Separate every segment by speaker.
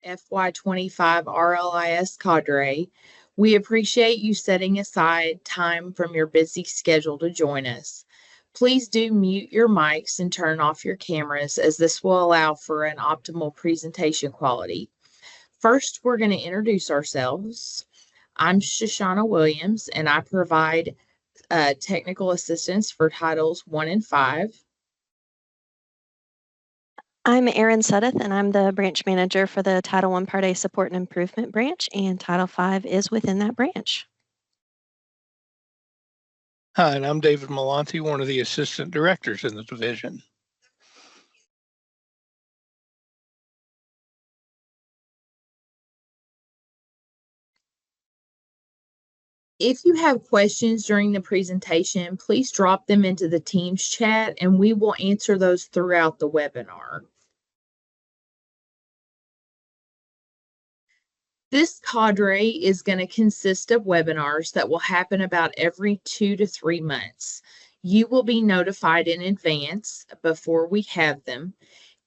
Speaker 1: FY25 RLIS Cadre. We appreciate you setting aside time from your busy schedule to join us. Please do mute your mics and turn off your cameras, as this will allow for an optimal presentation quality. First, we're going to introduce ourselves. I'm Shoshana Williams, and I provide technical assistance for Titles 1 and 5.
Speaker 2: I'm Erin Suddeth, and I'm the branch manager for the Title I Part A Support and Improvement branch, and Title V is within that branch.
Speaker 3: Hi, and I'm David Malonte, one of the assistant directors in the division.
Speaker 1: If you have questions during the presentation, please drop them into the Teams chat and we will answer those throughout the webinar. This cadre is going to consist of webinars that will happen about every 2 to 3 months. You will be notified in advance before we have them.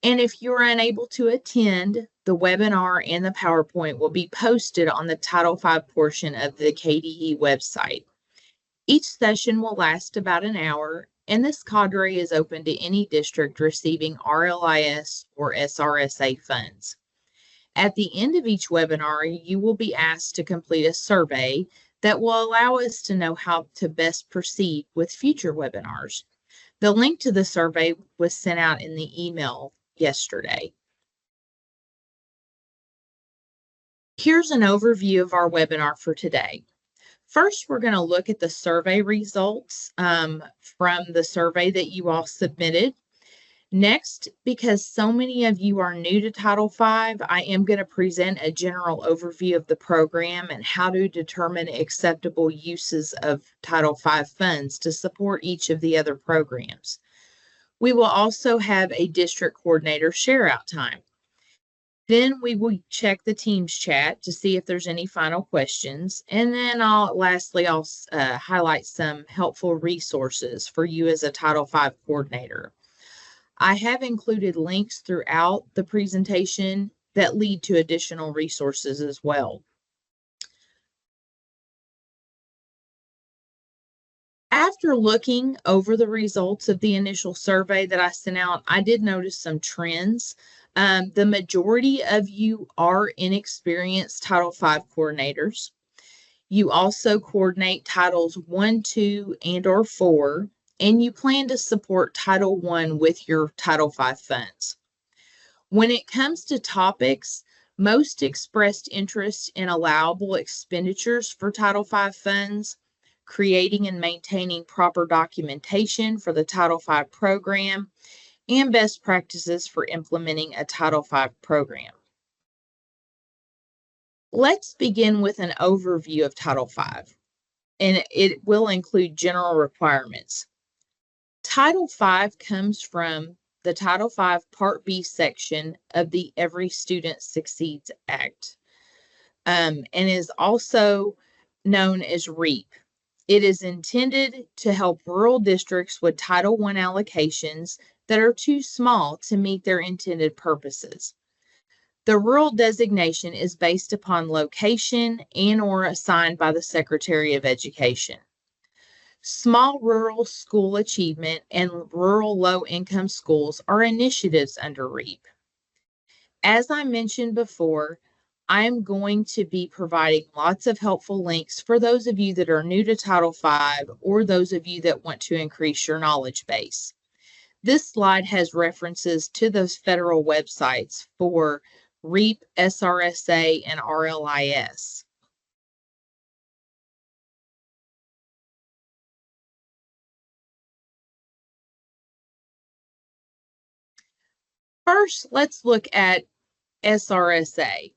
Speaker 1: And if you're unable to attend, the webinar and the PowerPoint will be posted on the Title V portion of the KDE website. Each session will last about an hour, and this cadre is open to any district receiving RLIS or SRSA funds. At the end of each webinar, you will be asked to complete a survey that will allow us to know how to best proceed with future webinars. The link to the survey was sent out in the email yesterday. Here's an overview of our webinar for today. First, we're going to look at the survey results from the survey that you all submitted. Next, because so many of you are new to Title V, I am going to present a general overview of the program and how to determine acceptable uses of Title V funds to support each of the other programs. We will also have a district coordinator share out time. Then we will check the Teams chat to see if there's any final questions. And then lastly, I'll highlight some helpful resources for you as a Title V coordinator. I have included links throughout the presentation that lead to additional resources as well. After looking over the results of the initial survey that I sent out, I did notice some trends. The majority of you are inexperienced Title V coordinators. You also coordinate Titles 1, 2, and/or 4, and you plan to support Title I with your Title V funds. When it comes to topics, most expressed interest in allowable expenditures for Title V funds, creating and maintaining proper documentation for the Title V program, and best practices for implementing a Title V program. Let's begin with an overview of Title V, and it will include general requirements. Title V comes from the Title V Part B section of the Every Student Succeeds Act, and is also known as REAP. It is intended to help rural districts with Title I allocations that are too small to meet their intended purposes. The rural designation is based upon location and/or assigned by the Secretary of Education. Small rural school achievement and rural low-income schools are initiatives under REAP. As I mentioned before, I am going to be providing lots of helpful links for those of you that are new to Title V or those of you that want to increase your knowledge base. This slide has references to those federal websites for REAP, SRSA, and RLIS. First, let's look at SRSA.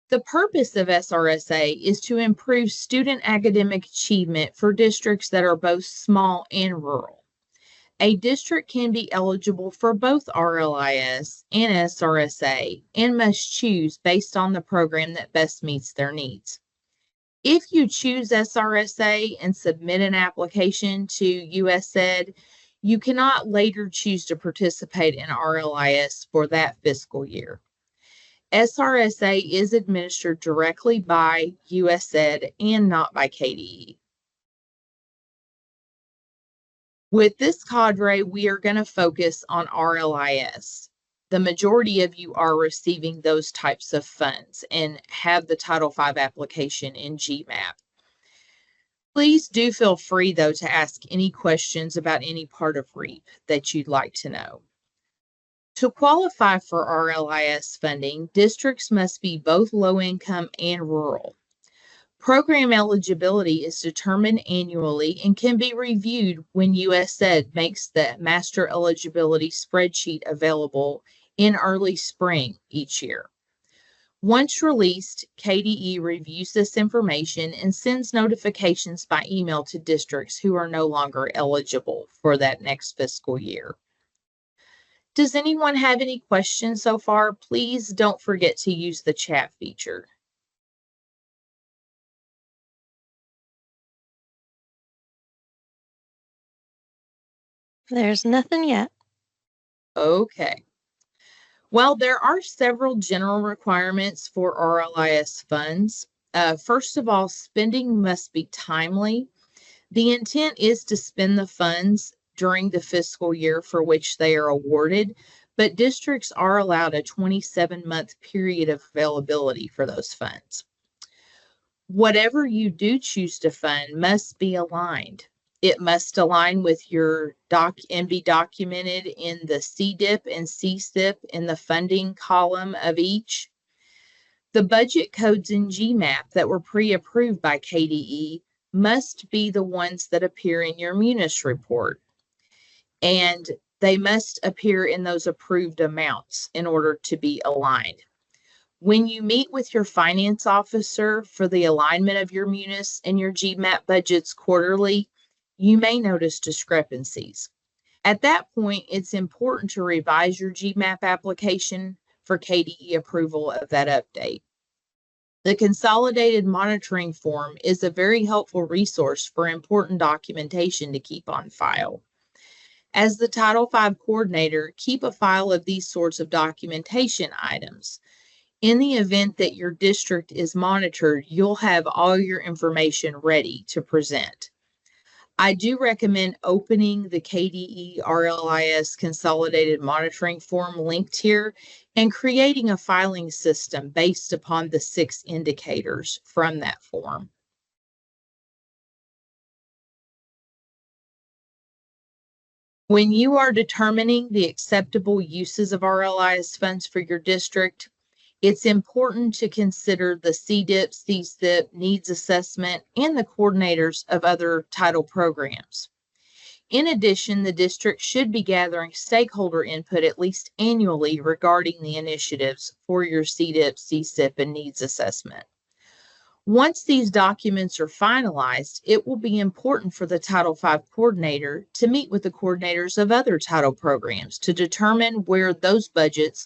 Speaker 1: The purpose of SRSA is to improve student academic achievement for districts that are both small and rural. A district can be eligible for both RLIS and SRSA and must choose based on the program that best meets their needs. If you choose SRSA and submit an application to USAID, you cannot later choose to participate in RLIS for that fiscal year. SRSA is administered directly by USAID and not by KDE. With this cadre, we are going to focus on RLIS. The majority of you are receiving those types of funds and have the Title V application in GMAP. Please do feel free, though, to ask any questions about any part of REAP that you'd like to know. To qualify for RLIS funding, districts must be both low income and rural. Program eligibility is determined annually and can be reviewed when USAID makes the master eligibility spreadsheet available in early spring each year. Once released, KDE reviews this information and sends notifications by email to districts who are no longer eligible for that next fiscal year. Does anyone have any questions so far? Please don't forget to use the chat feature.
Speaker 2: There's nothing yet.
Speaker 1: Okay. Well, there are several general requirements for RLIS funds. First of all, spending must be timely. The intent is to spend the funds during the fiscal year for which they are awarded, but districts are allowed a 27-month period of availability for those funds. Whatever you do choose to fund must be aligned. It must align with your and be documented in the CDIP and CSIP in the funding column of each. The budget codes in GMAP that were pre-approved by KDE must be the ones that appear in your Munis report. And they must appear in those approved amounts in order to be aligned. When you meet with your finance officer for the alignment of your Munis and your GMAP budgets quarterly, you may notice discrepancies. At that point, it's important to revise your GMAP application for KDE approval of that update. The Consolidated Monitoring Form is a very helpful resource for important documentation to keep on file. As the Title V coordinator, keep a file of these sorts of documentation items. In the event that your district is monitored, you'll have all your information ready to present. I do recommend opening the KDE RLIS Consolidated Monitoring Form linked here and creating a filing system based upon the 6 indicators from that form. When you are determining the acceptable uses of RLIS funds for your district, it's important to consider the CDIP, CSIP, needs assessment, and the coordinators of other title programs. In addition, the district should be gathering stakeholder input at least annually regarding the initiatives for your CDIP, CSIP, and needs assessment. Once these documents are finalized, it will be important for the Title V coordinator to meet with the coordinators of other title programs to determine where those budgets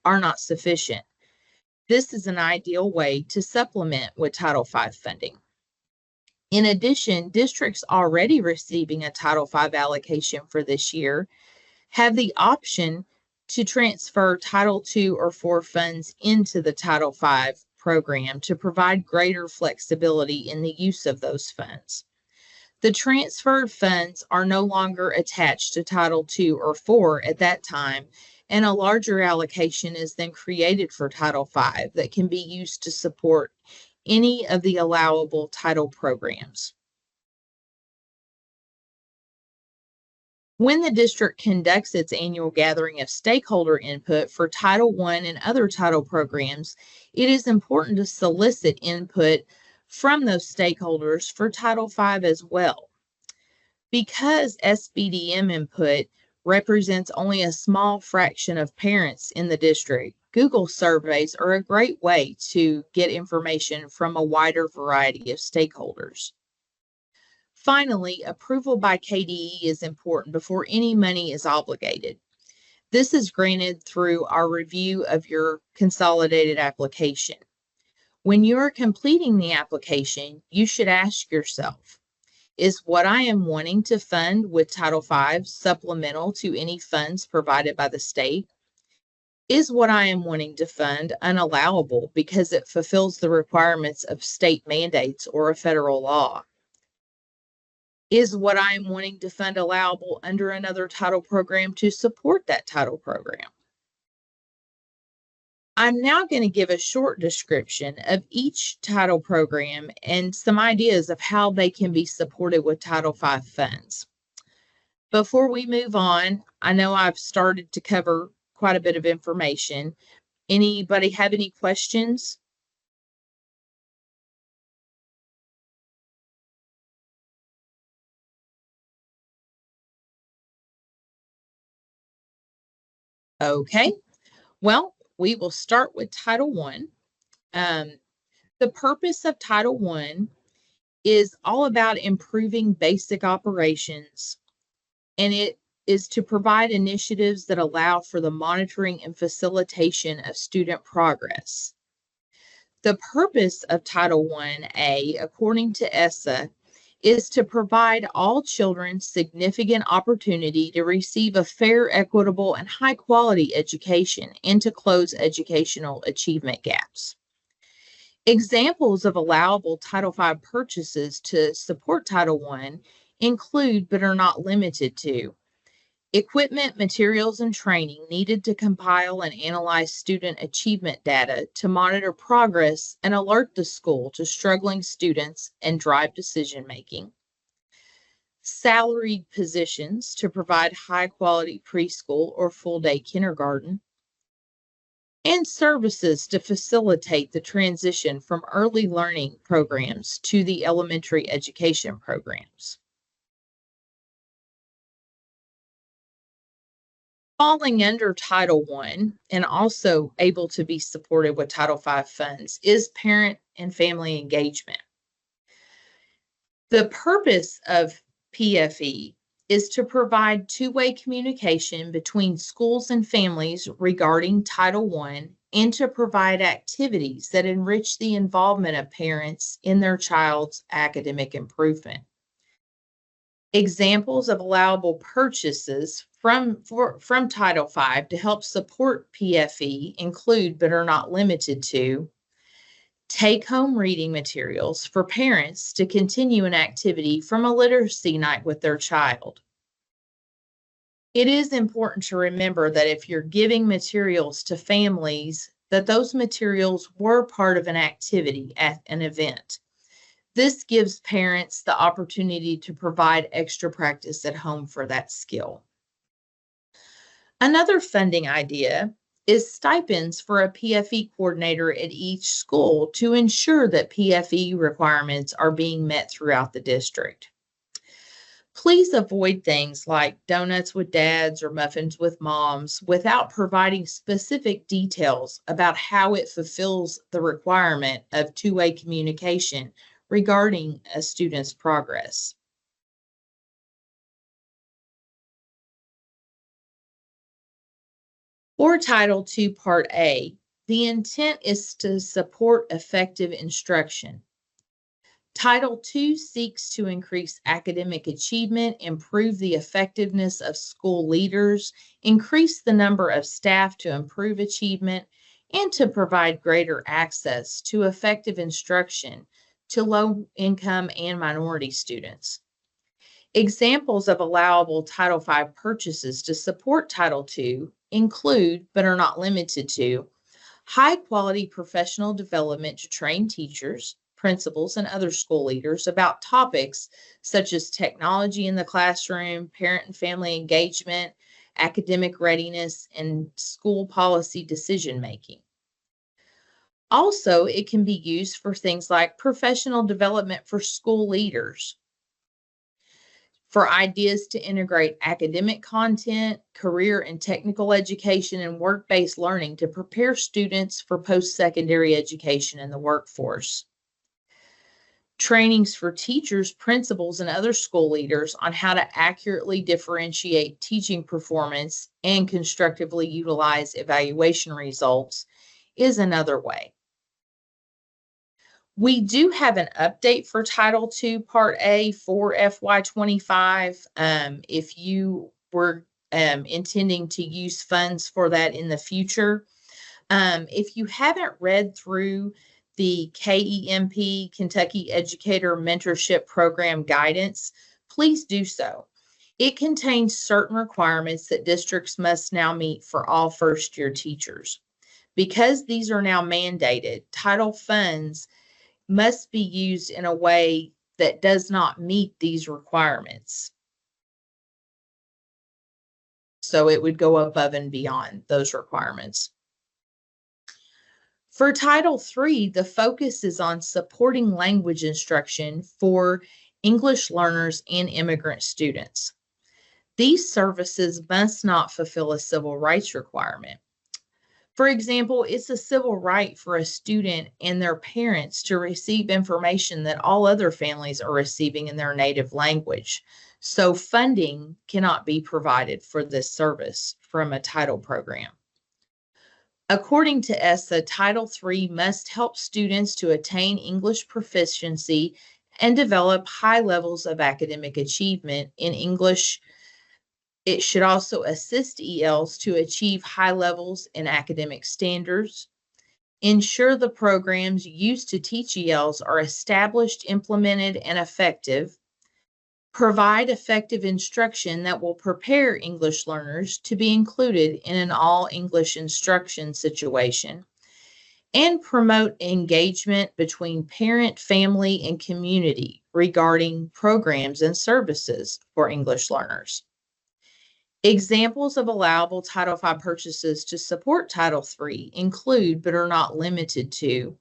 Speaker 1: are not sufficient. This is an ideal way to supplement with Title V funding. In addition, districts already receiving a Title V allocation for this year have the option to transfer Title II or IV funds into the Title V program to provide greater flexibility in the use of those funds. The transferred funds are no longer attached to Title II or IV at that time, and a larger allocation is then created for Title V that can be used to support any of the allowable title programs. When the district conducts its annual gathering of stakeholder input for Title I and other title programs, it is important to solicit input from those stakeholders for Title V as well. Because SBDM input represents only a small fraction of parents in the district, Google surveys are a great way to get information from a wider variety of stakeholders. Finally, approval by KDE is important before any money is obligated. This is granted through our review of your consolidated application. When you are completing the application, you should ask yourself, is what I am wanting to fund with Title V supplemental to any funds provided by the state? Is what I am wanting to fund unallowable because it fulfills the requirements of state mandates or a federal law? Is what I am wanting to fund allowable under another title program to support that title program? I'm now going to give a short description of each title program and some ideas of how they can be supported with Title V funds. Before we move on, I know I've started to cover quite a bit of information. Anybody have any questions? Okay, well, we will start with Title I. The purpose of Title I is all about improving basic operations, and it is to provide initiatives that allow for the monitoring and facilitation of student progress. The purpose of Title I-A, according to ESSA, is to provide all children significant opportunity to receive a fair, equitable, and high-quality education and to close educational achievement gaps. Examples of allowable Title V purchases to support Title I include, but are not limited to, equipment, materials, and training needed to compile and analyze student achievement data to monitor progress and alert the school to struggling students and drive decision-making. Salaried positions to provide high-quality preschool or full-day kindergarten. And services to facilitate the transition from early learning programs to the elementary education programs. Falling under Title I and also able to be supported with Title V funds is parent and family engagement. The purpose of PFE is to provide two-way communication between schools and families regarding Title I and to provide activities that enrich the involvement of parents in their child's academic improvement. Examples of allowable purchases from Title V to help support PFE include, but are not limited to, take-home reading materials for parents to continue an activity from a literacy night with their child. It is important to remember that if you're giving materials to families, that those materials were part of an activity at an event. This gives parents the opportunity to provide extra practice at home for that skill. Another funding idea is stipends for a PFE coordinator at each school to ensure that PFE requirements are being met throughout the district. Please avoid things like donuts with dads or muffins with moms without providing specific details about how it fulfills the requirement of two-way communication regarding a student's progress. For Title II Part A, the intent is to support effective instruction. Title II seeks to increase academic achievement, improve the effectiveness of school leaders, increase the number of staff to improve achievement, and to provide greater access to effective instruction to low-income and minority students. Examples of allowable Title V purchases to support Title II include, but are not limited to, high-quality professional development to train teachers, principals, and other school leaders about topics such as technology in the classroom, parent and family engagement, academic readiness, and school policy decision-making. Also, it can be used for things like professional development for school leaders, for ideas to integrate academic content, career and technical education, and work-based learning to prepare students for post-secondary education in the workforce. Trainings for teachers, principals, and other school leaders on how to accurately differentiate teaching performance and constructively utilize evaluation results is another way. We do have an update for Title II Part A for FY25. If you were intending to use funds for that in the future. If you haven't read through the KEMP, Kentucky Educator Mentorship Program guidance, please do so. It contains certain requirements that districts must now meet for all first-year teachers. Because these are now mandated, title funds must be used in a way that does not meet these requirements. So it would go above and beyond those requirements. For Title III, the focus is on supporting language instruction for English learners and immigrant students. These services must not fulfill a civil rights requirement. For example, it's a civil right for a student and their parents to receive information that all other families are receiving in their native language. So funding cannot be provided for this service from a title program. According to ESSA, Title III must help students to attain English proficiency and develop high levels of academic achievement in English. It should also assist ELs to achieve high levels in academic standards, ensure the programs used to teach ELs are established, implemented, and effective, provide effective instruction that will prepare English learners to be included in an all-English instruction situation, and promote engagement between parent, family, and community regarding programs and services for English learners. Examples of allowable Title V purchases to support Title III include, but are not limited to,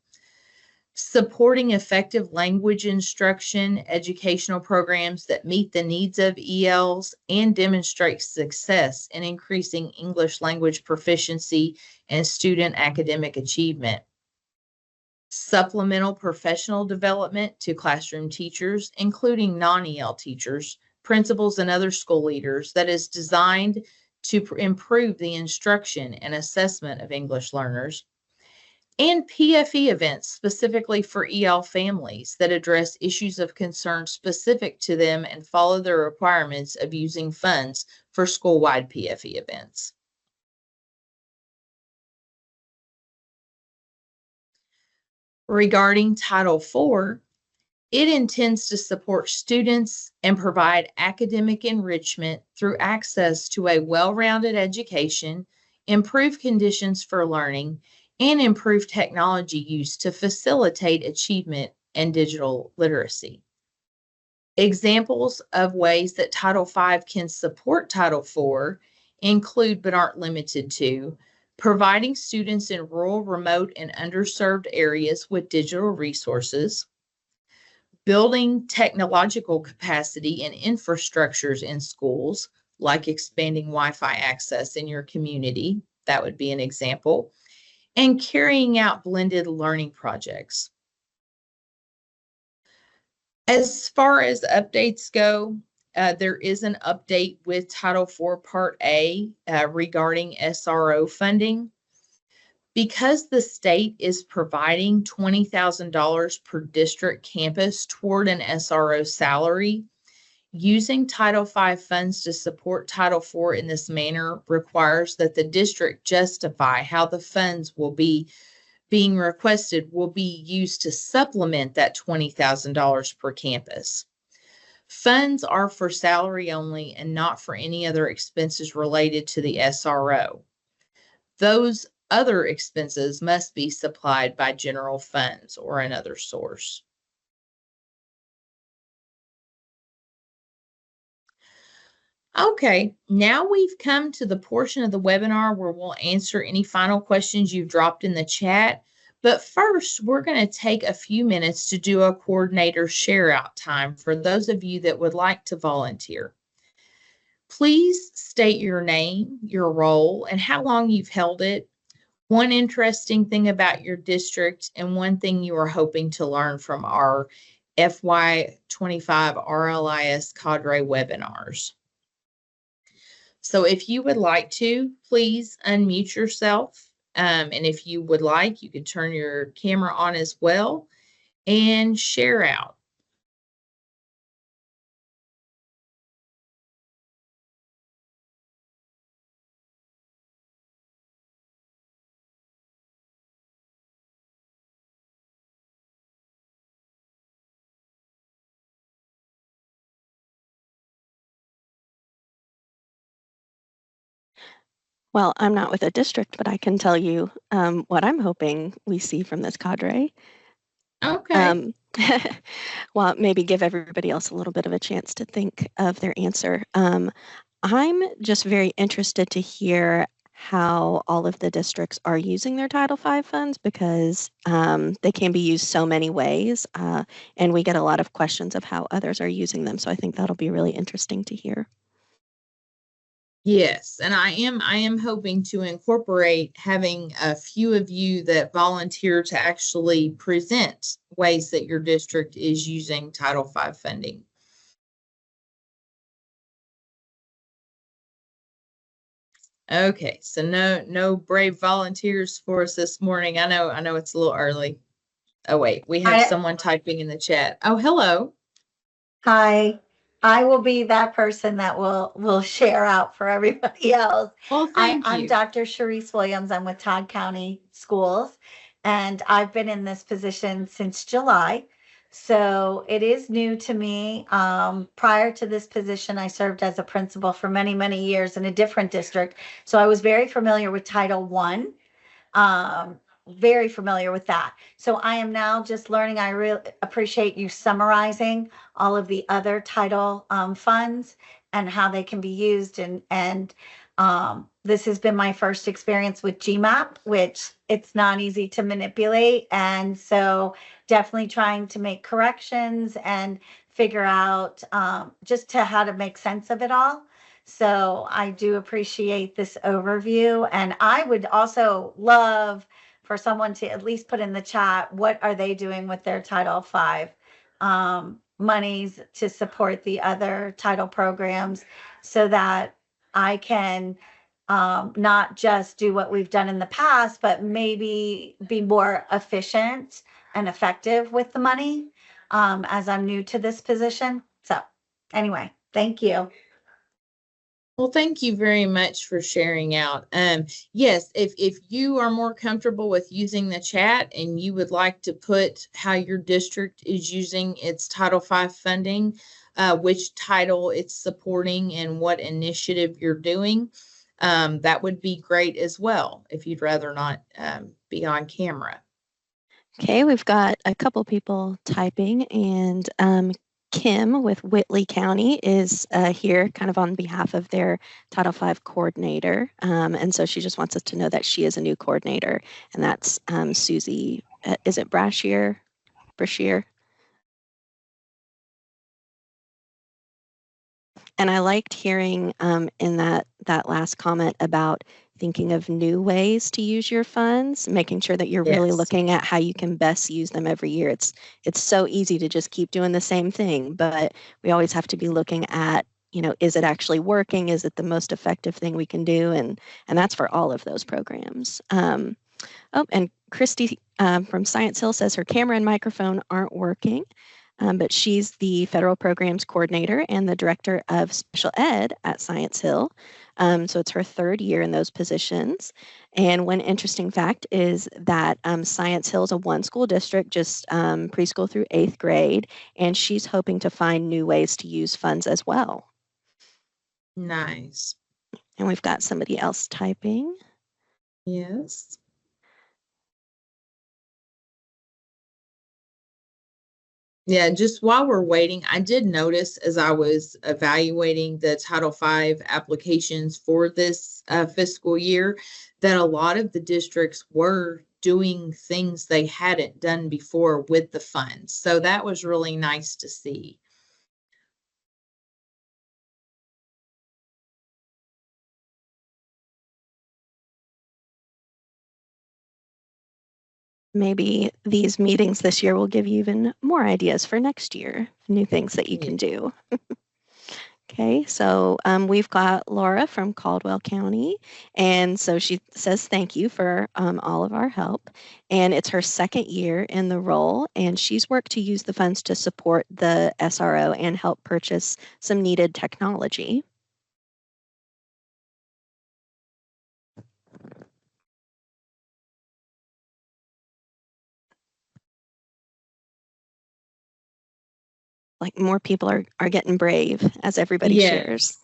Speaker 1: supporting effective language instruction, educational programs that meet the needs of ELs and demonstrate success in increasing English language proficiency and student academic achievement. Supplemental professional development to classroom teachers, including non-EL teachers, principals, and other school leaders that is designed to improve the instruction and assessment of English learners. And PFE events specifically for EL families that address issues of concern specific to them and follow the requirements of using funds for school-wide PFE events. Regarding Title IV, it intends to support students and provide academic enrichment through access to a well-rounded education, improve conditions for learning, and improve technology use to facilitate achievement and digital literacy. Examples of ways that Title V can support Title IV include, but aren't limited to, providing students in rural, remote, and underserved areas with digital resources, building technological capacity and infrastructures in schools, like expanding Wi-Fi access in your community. That would be an example. And carrying out blended learning projects. As far as updates go, there is an update with Title IV Part A regarding SRO funding. Because the state is providing $20,000 per district campus toward an SRO salary, using Title V funds to support Title IV in this manner requires that the district justify how the funds will be being requested will be used to supplement that $20,000 per campus. Funds are for salary only and not for any other expenses related to the SRO. Those other expenses must be supplied by general funds or another source. Okay, now we've come to the portion of the webinar where we'll answer any final questions you've dropped in the chat. But first, we're going to take a few minutes to do a coordinator share out time for those of you that would like to volunteer. Please state your name, your role, and how long you've held it, one interesting thing about your district, and one thing you are hoping to learn from our FY25 RLIS Cadre webinars. So if you would like to, please unmute yourself. And if you would like, you could turn your camera on as well and share out.
Speaker 2: Well, I'm not with a district, but I can tell you what I'm hoping we see from this cadre.
Speaker 1: Okay.
Speaker 2: Well, maybe give everybody else a little bit of a chance to think of their answer. I'm just very interested to hear how all of the districts are using their Title V funds because they can be used so many ways, and we get a lot of questions of how others are using them. So I think that'll be really interesting to hear.
Speaker 1: Yes, and I am hoping to incorporate having a few of you that volunteer to actually present ways that your district is using Title V funding. Okay, so no brave volunteers for us this morning. I know it's a little early. Oh wait, we have someone typing in the chat. Oh, hello.
Speaker 4: Hi, I will be that person that will share out for everybody else.
Speaker 1: Well, thank
Speaker 4: I'm
Speaker 1: you.
Speaker 4: Dr. Sharice Williams. I'm with Todd County Schools, and I've been in this position since July. So it is new to me. Prior to this position, I served as a principal for many, many years in a different district. So I was very familiar with Title One. Very familiar with that. So I am now just learning. I really appreciate you summarizing all of the other title funds and how they can be used. And this has been my first experience with GMAP, which it's not easy to manipulate. And so definitely trying to make corrections and figure out just to how to make sense of it all. So I do appreciate this overview. And I would also love for someone to at least put in the chat, what are they doing with their Title V monies to support the other title programs so that I can not just do what we've done in the past, but maybe be more efficient and effective with the money as I'm new to this position. So anyway, thank you.
Speaker 1: Well, thank you very much for sharing out. Yes, if you are more comfortable with using the chat and you would like to put how your district is using its Title V funding, which title it's supporting and what initiative you're doing, that would be great as well if you'd rather not be on camera.
Speaker 2: Okay, we've got a couple people typing, and Kim with Whitley County is here kind of on behalf of their Title V coordinator. And so she just wants us to know that she is a new coordinator, and that's Susie, is it Brashear? And I liked hearing in that last comment about thinking of new ways to use your funds, making sure that you're really
Speaker 1: Yes.
Speaker 2: looking at how you can best use them every year. It's so easy to just keep doing the same thing, but we always have to be looking at, is it actually working? Is it the most effective thing we can do? And that's for all of those programs. Oh, and Christy from Science Hill says her camera and microphone aren't working. But she's the federal programs coordinator and the director of special ed at Science Hill. So it's her third year in those positions. And one interesting fact is that Science Hill is a one school district, just preschool through 8th grade, and she's hoping to find new ways to use funds as well.
Speaker 1: Nice.
Speaker 2: And we've got somebody else typing.
Speaker 1: Yes. Yeah, just while we're waiting, I did notice as I was evaluating the Title V applications for this fiscal year that a lot of the districts were doing things they hadn't done before with the funds. So that was really nice to see.
Speaker 2: Maybe these meetings this year will give you even more ideas for next year, new things that you can do. Okay, so we've got Laura from Caldwell County, and so she says thank you for all of our help. And it's her second year in the role, and she's worked to use the funds to support the SRO and help purchase some needed technology. Like more people are getting brave as everybody shares.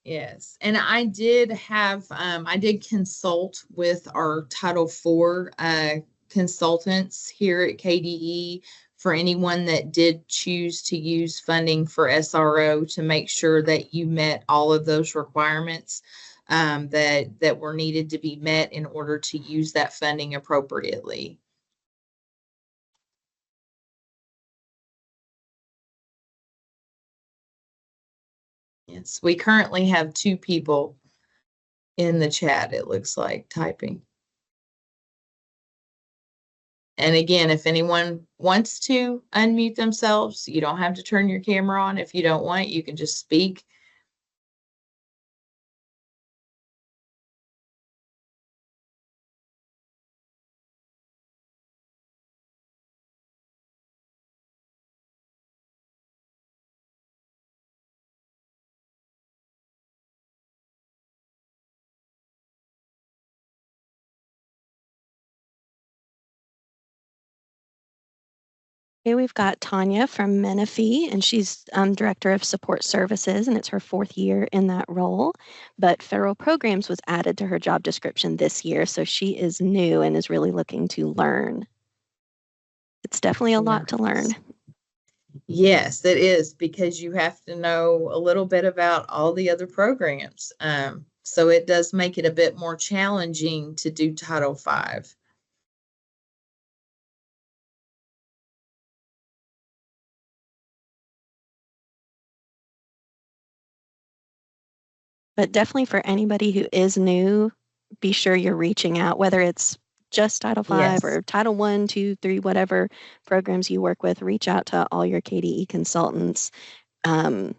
Speaker 1: Yes, and I did have I did consult with our Title IV consultants here at KDE for anyone that did choose to use funding for SRO to make sure that you met all of those requirements that were needed to be met in order to use that funding appropriately. Yes, we currently have 2 people in the chat, it looks like, typing. And again, if anyone wants to unmute themselves, you don't have to turn your camera on. If you don't want, you can just speak.
Speaker 2: Okay, we've got Tanya from Menifee, and she's Director of Support Services, and it's her 4th year in that role. But federal programs was added to her job description this year, so she is new and is really looking to learn. It's definitely a lot to learn.
Speaker 1: Yes, it is, because you have to know a little bit about all the other programs. So it does make it a bit more challenging to do Title V.
Speaker 2: But definitely for anybody who is new, be sure you're reaching out, whether it's just Title V
Speaker 1: Yes.
Speaker 2: or Title I, II, III, whatever programs you work with, reach out to all your KDE consultants. That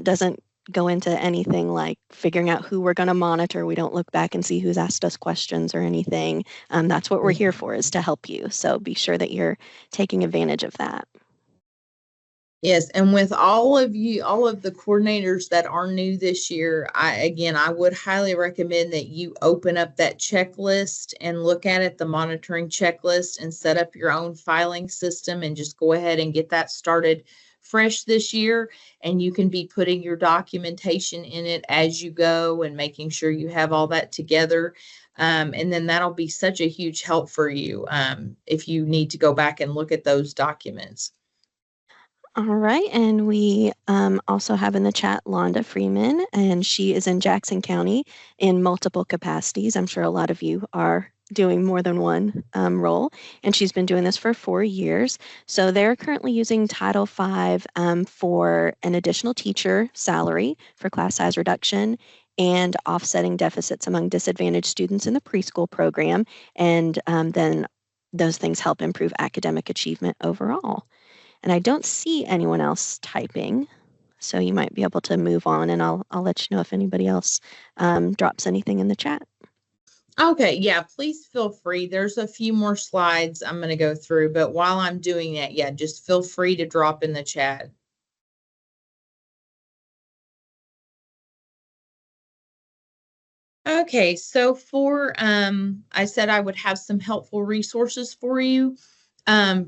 Speaker 2: doesn't go into anything like figuring out who we're going to monitor. We don't look back and see who's asked us questions or anything. That's what we're here for, is to help you. So be sure that you're taking advantage of that.
Speaker 1: Yes, and with all of you, all of the coordinators that are new this year, I would highly recommend that you open up that checklist and look at it, the monitoring checklist, and set up your own filing system and just go ahead and get that started fresh this year. And you can be putting your documentation in it as you go and making sure you have all that together. And then that'll be such a huge help for you if you need to go back and look at those documents.
Speaker 2: All right, and we also have in the chat Londa Freeman, and she is in Jackson County in multiple capacities. I'm sure a lot of you are doing more than one role, and she's been doing this for 4 years. So they're currently using Title V for an additional teacher salary for class size reduction and offsetting deficits among disadvantaged students in the preschool program, and then those things help improve academic achievement overall. And I don't see anyone else typing, so you might be able to move on, and I'll let you know if anybody else drops anything in the chat.
Speaker 1: Okay, yeah, please feel free. There's a few more slides I'm going to go through, but while I'm doing that, yeah, just feel free to drop in the chat. Okay, so for I said I would have some helpful resources for you.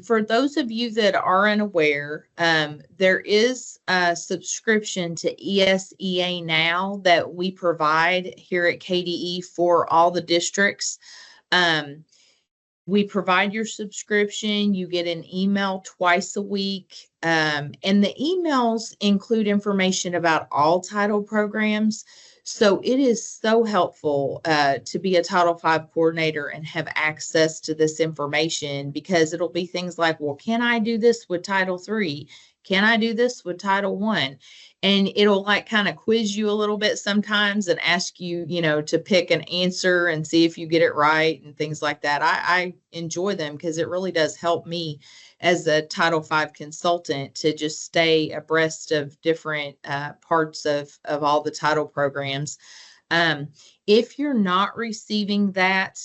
Speaker 1: For those of you that are unaware, there is a subscription to ESEA Now that we provide here at KDE for all the districts. We provide your subscription. You get an email twice a week. And the emails include information about all title programs. So it is so helpful to be a Title V coordinator and have access to this information, because it'll be things like, well, can I do this with Title III? Can I do this with Title I? And it'll like kind of quiz you a little bit sometimes and ask you, to pick an answer and see if you get it right and things like that. I enjoy them because it really does help me as a Title V consultant to just stay abreast of different parts of all the title programs. If you're not receiving that,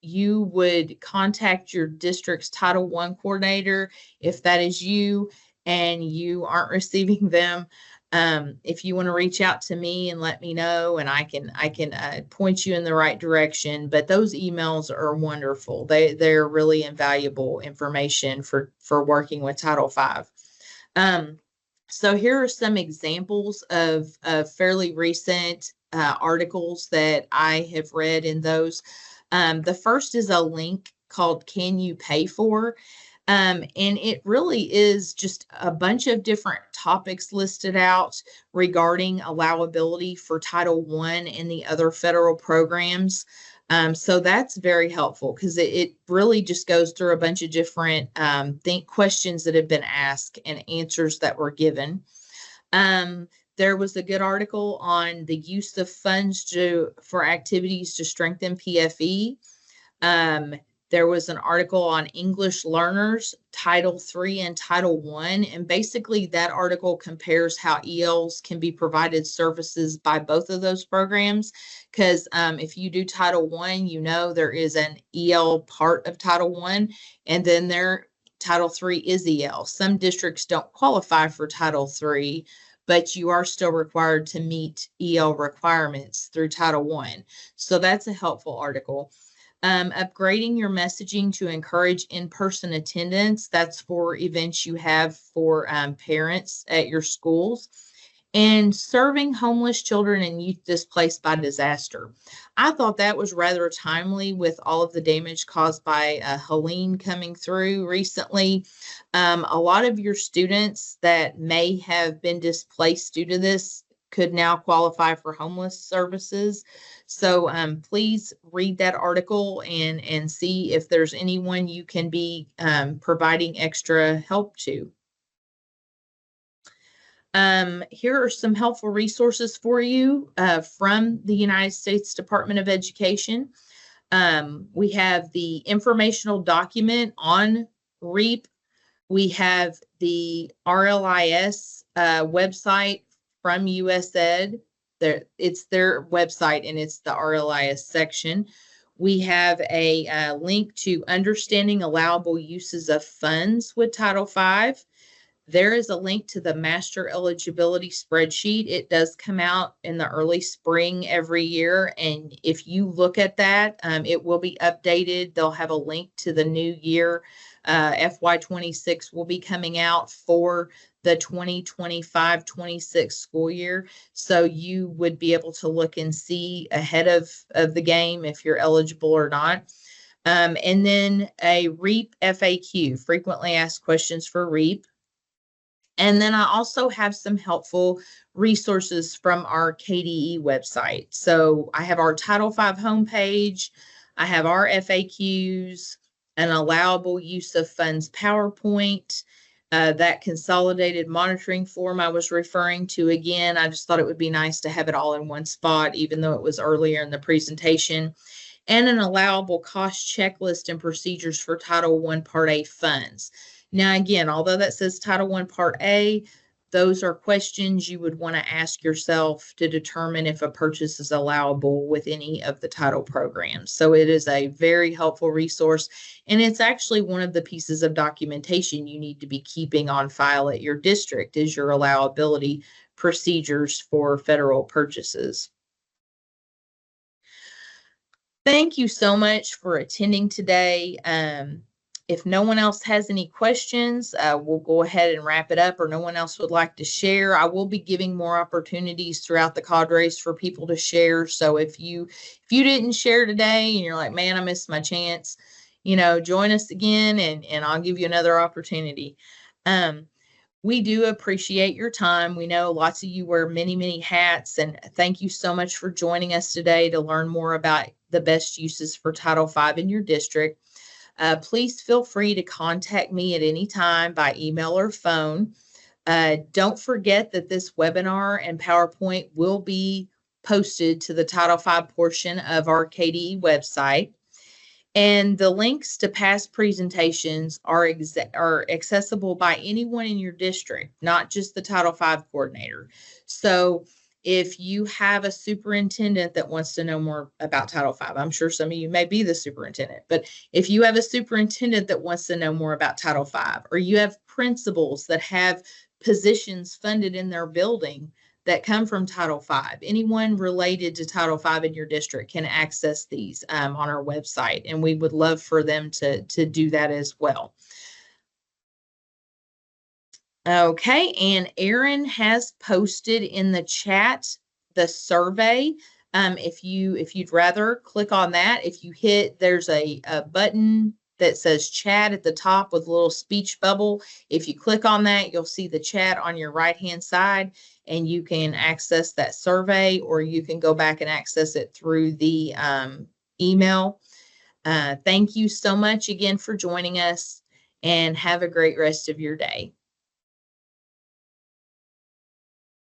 Speaker 1: you would contact your district's Title I coordinator if that is you and you aren't receiving them. If you want to reach out to me and let me know, and I can point you in the right direction. But those emails are wonderful. They're really invaluable information for working with Title V. So here are some examples of fairly recent articles that I have read in those. The first is a link called Can You Pay For? And it really is just a bunch of different topics listed out regarding allowability for Title I and the other federal programs. So that's very helpful because it really just goes through a bunch of different questions that have been asked and answers that were given. There was a good article on the use of funds for activities to strengthen PFE. There was an article on English learners, Title III and Title I, and basically that article compares how ELs can be provided services by both of those programs. Because if you do Title I, you know there is an EL part of Title I, and then Title III is EL. Some districts don't qualify for Title III, but you are still required to meet EL requirements through Title I. So that's a helpful article. Upgrading your messaging to encourage in-person attendance. That's for events you have for parents at your schools. And serving homeless children and youth displaced by disaster. I thought that was rather timely with all of the damage caused by Helene coming through recently. A lot of your students that may have been displaced due to this could now qualify for homeless services. So please read that article and see if there's anyone you can be providing extra help to. Here are some helpful resources for you from the United States Department of Education. We have the informational document on REAP. We have the RLIS website from USAID. It's their website and it's the RLIS section. We have a link to understanding allowable uses of funds with Title V. There is a link to the master eligibility spreadsheet. It does come out in the early spring every year. And if you look at that, it will be updated. They'll have a link to the new year. FY26 will be coming out for the 2025-26 school year. So you would be able to look and see ahead of the game if you're eligible or not. And then a REAP FAQ, frequently asked questions for REAP. And then I also have some helpful resources from our KDE website. So I have our Title V homepage, I have our FAQs, an allowable use of funds PowerPoint, that consolidated monitoring form I was referring to again. I just thought it would be nice to have it all in one spot, even though it was earlier in the presentation, and an allowable cost checklist and procedures for Title I Part A funds. Now, again, although that says Title I Part A, those are questions you would want to ask yourself to determine if a purchase is allowable with any of the title programs. So it is a very helpful resource, and it's actually one of the pieces of documentation you need to be keeping on file at your district is your allowability procedures for federal purchases. Thank you so much for attending today. If no one else has any questions, we'll go ahead and wrap it up, or no one else would like to share. I will be giving more opportunities throughout the cadres for people to share. So if you didn't share today and you're like, man, I missed my chance, join us again and I'll give you another opportunity. We do appreciate your time. We know lots of you wear many, many hats, and thank you so much for joining us today to learn more about the best uses for Title V in your district. Please feel free to contact me at any time by email or phone. Don't forget that this webinar and PowerPoint will be posted to the Title V portion of our KDE website. And the links to past presentations are accessible by anyone in your district, not just the Title V coordinator. So if you have a superintendent that wants to know more about Title V, I'm sure some of you may be the superintendent, but if you have a superintendent that wants to know more about Title V, or you have principals that have positions funded in their building that come from Title V, anyone related to Title V in your district can access these on our website, and we would love for them to do that as well. Okay, and Erin has posted in the chat the survey. If you'd rather click on that, if you hit, there's a button that says chat at the top with a little speech bubble. If you click on that, you'll see the chat on your right-hand side, and you can access that survey, or you can go back and access it through the email. Thank you so much again for joining us, and have a great rest of your day.